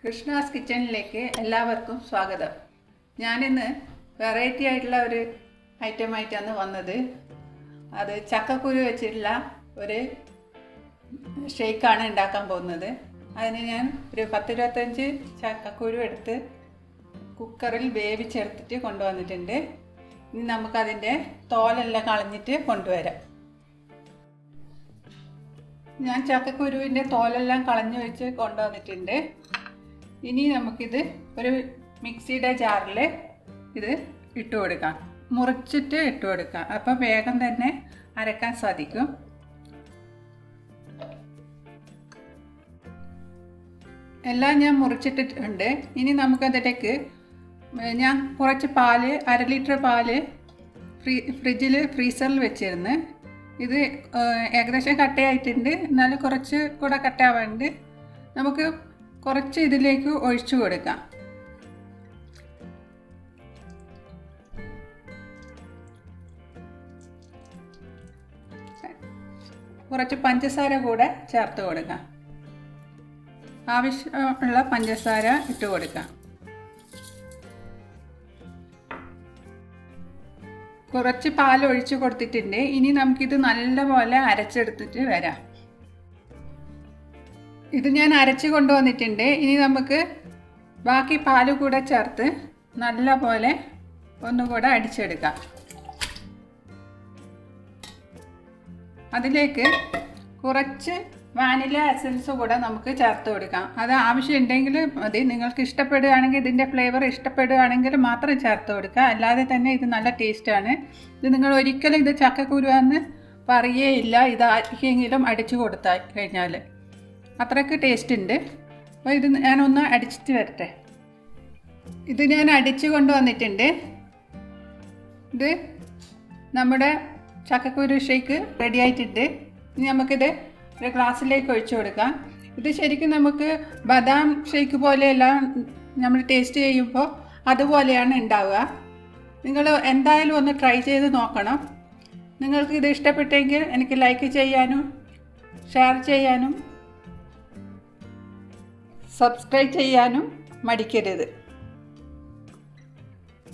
കൃഷ്ണാസ് കിച്ചണിലേക്ക് എല്ലാവർക്കും സ്വാഗതം. ഞാനിന്ന് വെറൈറ്റി ആയിട്ടുള്ള ഒരു ഐറ്റമായിട്ടാണ് വന്നത്. അത് ചക്കക്കുരു വെച്ചിട്ടുള്ള ഒരു ഷേക്കാണ് ഉണ്ടാക്കാൻ പോകുന്നത്. അതിന് ഞാൻ ഒരു 10-25 ചക്കക്കുരു എടുത്ത് കുക്കറിൽ വേവിച്ചെടുത്തിട്ട് കൊണ്ടുവന്നിട്ടുണ്ട്. ഇനി നമുക്കതിൻ്റെ തോലെല്ലാം കളഞ്ഞിട്ട് കൊണ്ടുവരാം. ഞാൻ ചക്കക്കുരുവിൻ്റെ തോലെല്ലാം കളഞ്ഞു വെച്ച് കൊണ്ടുവന്നിട്ടുണ്ട്. ഇനി നമുക്കിത് ഒരു മിക്സിയുടെ ജാറിൽ ഇത് ഇട്ട് കൊടുക്കാം, മുറിച്ചിട്ട് ഇട്ട് കൊടുക്കാം. അപ്പോൾ വേഗം തന്നെ അരക്കാൻ സാധിക്കും. എല്ലാം ഞാൻ മുറിച്ചിട്ടിട്ടുണ്ട്. ഇനി നമുക്കതിലേക്ക് ഞാൻ കുറച്ച് പാല്, 1/2 ലിറ്റർ പാല് ഫ്രീസറിൽ വെച്ചിരുന്നു. ഇത് ഏകദേശം കട്ടയായിട്ടുണ്ട്, എന്നാലും കുറച്ച് കൂടെ കട്ടയാവാനുണ്ട്. നമുക്ക് കുറച്ച് ഇതിലേക്ക് ഒഴിച്ചു കൊടുക്കാം. കുറച്ച് പഞ്ചസാര കൂടെ ചേർത്ത് കൊടുക്കാം. ആവശ്യമുള്ള പഞ്ചസാര ഇട്ട് കൊടുക്കാം. കുറച്ച് പാൽ ഒഴിച്ച് കൊടുത്തിട്ടുണ്ട്. ഇനി നമുക്കിത് നല്ലപോലെ അരച്ചെടുത്തിട്ട് വരാം. ഇത് ഞാൻ അരച്ച് കൊണ്ടുവന്നിട്ടുണ്ട്. ഇനി നമുക്ക് ബാക്കി പാൽ കൂടെ ചേർത്ത് നല്ലപോലെ ഒന്നുകൂടെ അടിച്ചെടുക്കാം. അതിലേക്ക് കുറച്ച് വാനില എസൻസ് കൂടെ നമുക്ക് ചേർത്ത് കൊടുക്കാം. അത് ആവശ്യമുണ്ടെങ്കിൽ മതി. നിങ്ങൾക്ക് ഇഷ്ടപ്പെടുകയാണെങ്കിൽ, ഇതിൻ്റെ ഫ്ലേവർ ഇഷ്ടപ്പെടുകയാണെങ്കിൽ മാത്രം ചേർത്ത് കൊടുക്കുക. അല്ലാതെ തന്നെ ഇത് നല്ല ടേസ്റ്റാണ്. ഇത് നിങ്ങൾ ഒരിക്കലും ഇത് ചക്കക്കുരുവാന്ന് പറയുകയില്ല, ഇത് ആർക്കെങ്കിലും അടിച്ചു കൊടുത്താൽ കഴിഞ്ഞാൽ. അത്രയ്ക്ക് ടേസ്റ്റ് ഉണ്ട്. അപ്പോൾ ഇത് ഞാനൊന്ന് അടിച്ചിട്ട് വരട്ടെ. ഇത് ഞാൻ അടിച്ച് കൊണ്ടുവന്നിട്ടുണ്ട്. ഇത് നമ്മുടെ ചക്കക്കുരു ഷേക്ക് റെഡി ആയിട്ടുണ്ട്. ഇനി നമുക്കിത് ഒരു ഗ്ലാസ്സിലേക്ക് ഒഴിച്ചു കൊടുക്കാം. ഇത് ശരിക്കും നമുക്ക് ബദാം ഷേക്ക് പോലെയല്ല, നമ്മൾ ടേസ്റ്റ് ചെയ്യുമ്പോൾ അതുപോലെയാണ് ഉണ്ടാവുക. നിങ്ങൾ എന്തായാലും ഒന്ന് ട്രൈ ചെയ്ത് നോക്കണം. നിങ്ങൾക്ക് ഇത് ഇഷ്ടപ്പെട്ടെങ്കിൽ എനിക്ക് ലൈക്ക് ചെയ്യാനും ഷെയർ ചെയ്യാനും സബ്സ്ക്രൈബ് ചെയ്യാനും മടിക്കരുത്.